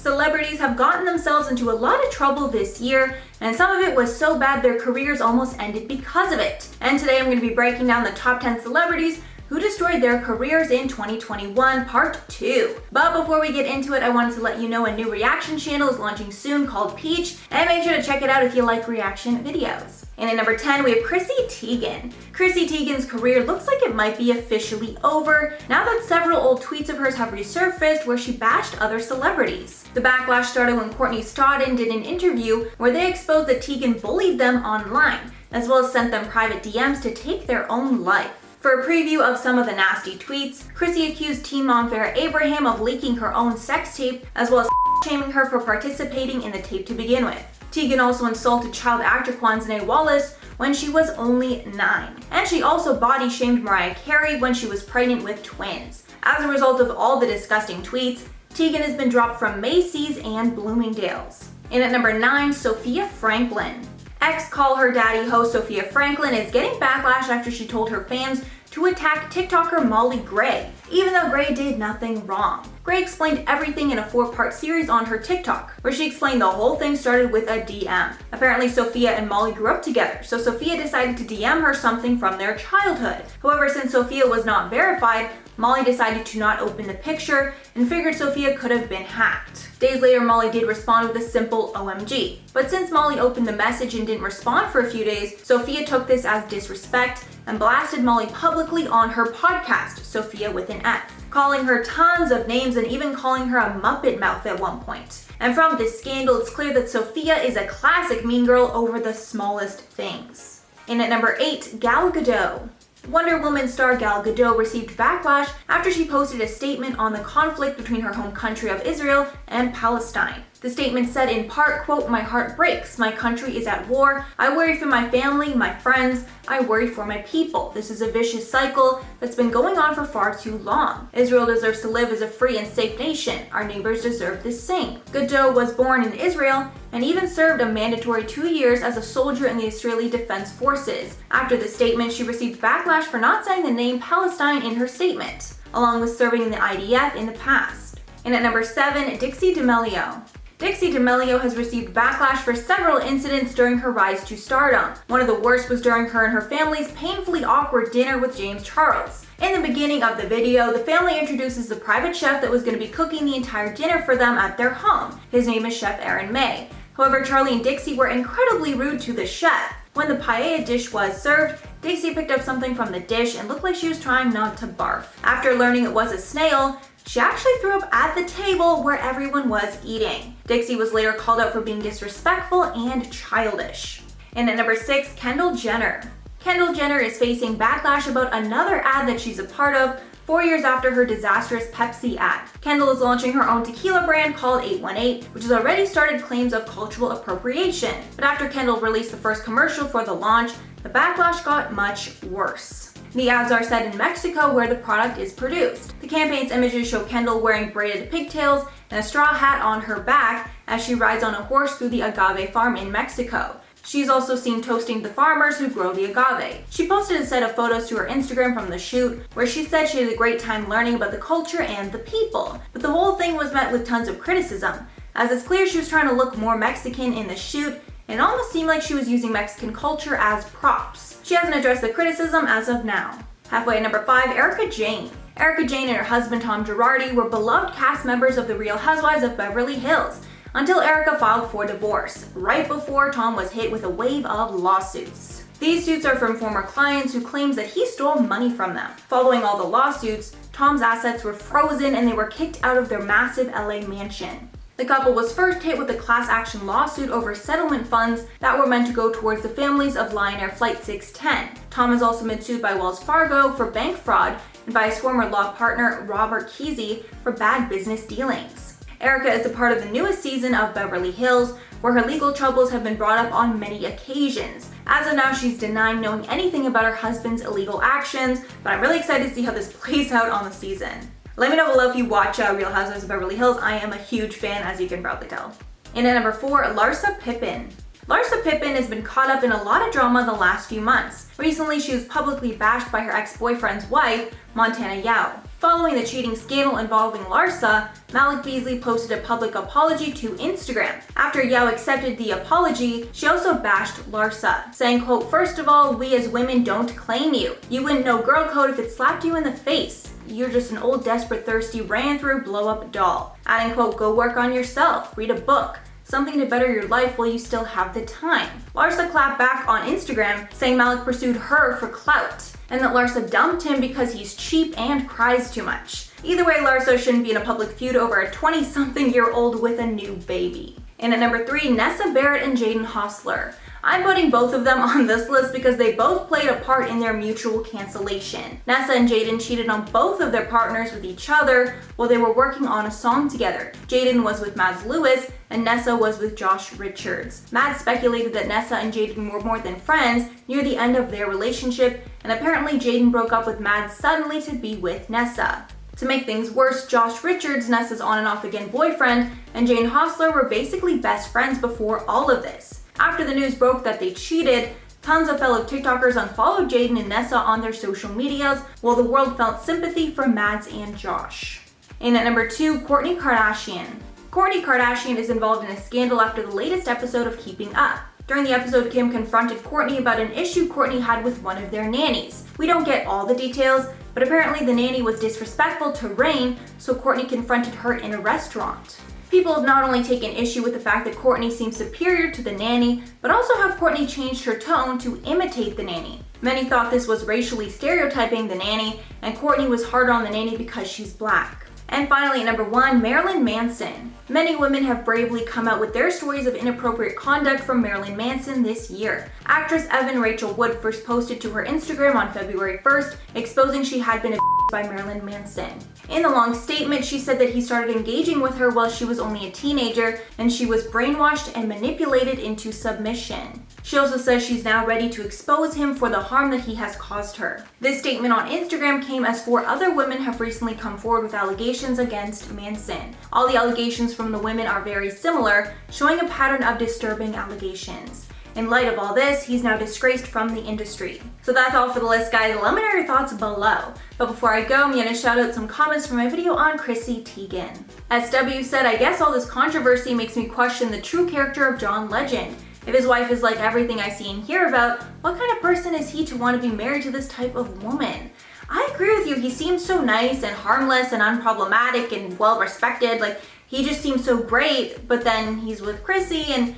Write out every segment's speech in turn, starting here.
Celebrities have gotten themselves into a lot of trouble this year, and some of it was so bad their careers almost ended because of it. And today I'm going to be breaking down the top 10 celebrities who destroyed their careers in 2021, part 2. But before we get into it, I wanted to let you know a new reaction channel is launching soon called Peach, and make sure to check it out if you like reaction videos. And at number 10, we have Chrissy Teigen. Chrissy Teigen's career looks like it might be officially over now that several old tweets of hers have resurfaced where she bashed other celebrities. The backlash started when Courtney Stodden did an interview where they exposed that Teigen bullied them online, as well as sent them private DMs to take their own life. For a preview of some of the nasty tweets, Chrissy accused teen mom Farrah Abraham of leaking her own sex tape, as well as shaming her for participating in the tape to begin with. Teigen also insulted child actor Quanzane Wallace when she was only 9. And she also body shamed Mariah Carey when she was pregnant with twins. As a result of all the disgusting tweets, Teigen has been dropped from Macy's and Bloomingdale's. And at number 9, Sofia Franklyn. Ex-Call Her Daddy host Sofia Franklyn is getting backlash after she told her fans to attack TikToker Molly Gray, even though Gray did nothing wrong. Gray explained everything in a 4-part series on her TikTok, where she explained the whole thing started with a DM. Apparently, Sofia and Molly grew up together, so Sofia decided to DM her something from their childhood. However, since Sofia was not verified, Molly decided to not open the picture and figured Sofia could have been hacked. Days later, Molly did respond with a simple OMG. But since Molly opened the message and didn't respond for a few days, Sofia took this as disrespect and blasted Molly publicly on her podcast, Sofia with an F, calling her tons of names and even calling her a Muppet Mouth at one point. And from this scandal, it's clear that Sofia is a classic mean girl over the smallest things. And at number 8, Gal Gadot. Wonder Woman star Gal Gadot received backlash after she posted a statement on the conflict between her home country of Israel and Palestine. The statement said in part, quote, "My heart breaks. My country is at war. I worry for my family, my friends. I worry for my people. This is a vicious cycle that's been going on for far too long. Israel deserves to live as a free and safe nation. Our neighbors deserve the same." Gadot was born in Israel and even served a mandatory 2 years as a soldier in the Israeli Defense Forces. After the statement, she received backlash for not saying the name Palestine in her statement, along with serving in the IDF in the past. And at number 7, Dixie D'Amelio. Dixie D'Amelio has received backlash for several incidents during her rise to stardom. One of the worst was during her and her family's painfully awkward dinner with James Charles. In the beginning of the video, the family introduces the private chef that was going to be cooking the entire dinner for them at their home. His name is Chef Aaron May. However, Charlie and Dixie were incredibly rude to the chef. When the paella dish was served, Dixie picked up something from the dish and looked like she was trying not to barf. After learning it was a snail, she actually threw up at the table where everyone was eating. Dixie was later called out for being disrespectful and childish. And at number 6, Kendall Jenner. Kendall Jenner is facing backlash about another ad that she's a part of 4 years after her disastrous Pepsi ad. Kendall is launching her own tequila brand called 818, which has already started claims of cultural appropriation. But after Kendall released the first commercial for the launch, the backlash got much worse. The ads are set in Mexico where the product is produced. The campaign's images show Kendall wearing braided pigtails and a straw hat on her back as she rides on a horse through the agave farm in Mexico. She's also seen toasting the farmers who grow the agave. She posted a set of photos to her Instagram from the shoot where she said she had a great time learning about the culture and the people. But the whole thing was met with tons of criticism, as it's clear she was trying to look more Mexican in the shoot, and it almost seemed like she was using Mexican culture as props. She hasn't addressed the criticism as of now. Halfway at number 5, Erika Jayne. Erika Jayne and her husband Tom Girardi were beloved cast members of The Real Housewives of Beverly Hills, until Erika filed for divorce, right before Tom was hit with a wave of lawsuits. These suits are from former clients who claims that he stole money from them. Following all the lawsuits, Tom's assets were frozen and they were kicked out of their massive LA mansion. The couple was first hit with a class action lawsuit over settlement funds that were meant to go towards the families of Lion Air Flight 610. Tom has also been sued by Wells Fargo for bank fraud and by his former law partner Robert Kesey for bad business dealings. Erika is a part of the newest season of Beverly Hills, where her legal troubles have been brought up on many occasions. As of now, she's denying knowing anything about her husband's illegal actions, but I'm really excited to see how this plays out on the season. Let me know below if you watch Real Housewives of Beverly Hills. I am a huge fan, as you can probably tell. And at number 4, Larsa Pippen. Larsa Pippen has been caught up in a lot of drama the last few months. Recently, she was publicly bashed by her ex-boyfriend's wife, Montana Yao. Following the cheating scandal involving Larsa, Malik Beasley posted a public apology to Instagram. After Yao accepted the apology, she also bashed Larsa, saying, quote, "First of all, we as women don't claim you. You wouldn't know girl code if it slapped you in the face. You're just an old, desperate, thirsty, ran through, blow up doll." Adding, quote, "Go work on yourself, read a book, something to better your life while you still have the time." Larsa clapped back on Instagram, saying Malik pursued her for clout, and that Larsa dumped him because he's cheap and cries too much. Either way, Larsa shouldn't be in a public feud over a 20-something-year-old with a new baby. And at number 3, Nessa Barrett and Jaden Hossler. I'm putting both of them on this list because they both played a part in their mutual cancellation. Nessa and Jaden cheated on both of their partners with each other while they were working on a song together. Jaden was with Mads Lewis and Nessa was with Josh Richards. Mads speculated that Nessa and Jaden were more than friends near the end of their relationship, and apparently Jaden broke up with Mads suddenly to be with Nessa. To make things worse, Josh Richards, Nessa's on and off again boyfriend, and Jaden Hossler were basically best friends before all of this. After the news broke that they cheated, tons of fellow TikTokers unfollowed Jaden and Nessa on their social medias, while the world felt sympathy for Mads and Josh. And at number 2, Kourtney Kardashian. Kourtney Kardashian is involved in a scandal after the latest episode of Keeping Up. During the episode, Kim confronted Kourtney about an issue Kourtney had with one of their nannies. We don't get all the details, but apparently the nanny was disrespectful to Reign, so Kourtney confronted her in a restaurant. People have not only taken issue with the fact that Kourtney seems superior to the nanny, but also have Kourtney changed her tone to imitate the nanny. Many thought this was racially stereotyping the nanny, and Kourtney was hard on the nanny because she's black. And finally, at number 1, Marilyn Manson. Many women have bravely come out with their stories of inappropriate conduct from Marilyn Manson this year. Actress Evan Rachel Wood first posted to her Instagram on February 1st, exposing she had been abused by Marilyn Manson. In the long statement, she said that he started engaging with her while she was only a teenager, and she was brainwashed and manipulated into submission. She also says she's now ready to expose him for the harm that he has caused her. This statement on Instagram came as 4 other women have recently come forward with allegations against Manson. All the allegations from the women are very similar, showing a pattern of disturbing allegations. In light of all this, he's now disgraced from the industry. So that's all for the list, guys. Let me know your thoughts below. But before I go, I'm gonna shout out some comments from my video on Chrissy Teigen. SW said, "I guess all this controversy makes me question the true character of John Legend. If his wife is like everything I see and hear about, what kind of person is he to want to be married to this type of woman?" I agree with you. He seems so nice and harmless and unproblematic and well respected. Like, he just seems so great, but then he's with Chrissy and,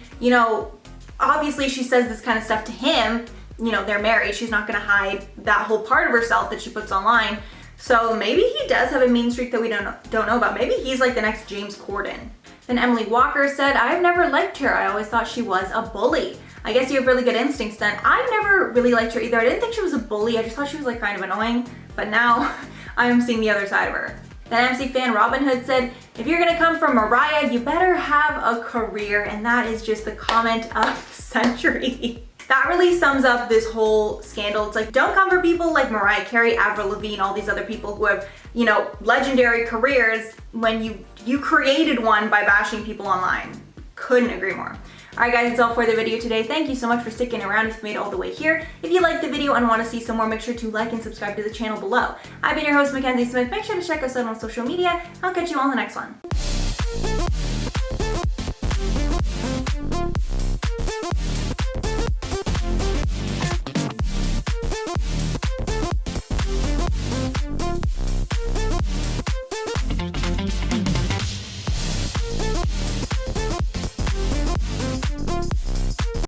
obviously she says this kind of stuff to him. They're married. She's not going to hide that whole part of herself that she puts online. So maybe he does have a mean streak that we don't know about. Maybe he's like the next James Corden. Then Emily Walker said, "I've never liked her. I always thought she was a bully." I guess you have really good instincts then. I've never really liked her either. I didn't think she was a bully. I just thought she was like kind of annoying. But now I'm seeing the other side of her. Then MC fan Robin Hood said, "If you're gonna come from Mariah, you better have a career." And that is just the comment of the century. That really sums up this whole scandal. It's like, don't come for people like Mariah Carey, Avril Lavigne, all these other people who have, legendary careers when you created one by bashing people online. Couldn't agree more. Alright guys, that's all for the video today. Thank you so much for sticking around if you made it all the way here. If you liked the video and want to see some more, make sure to like and subscribe to the channel below. I've been your host, Mackenzie Smith. Make sure to check us out on social media. I'll catch you all in the next one.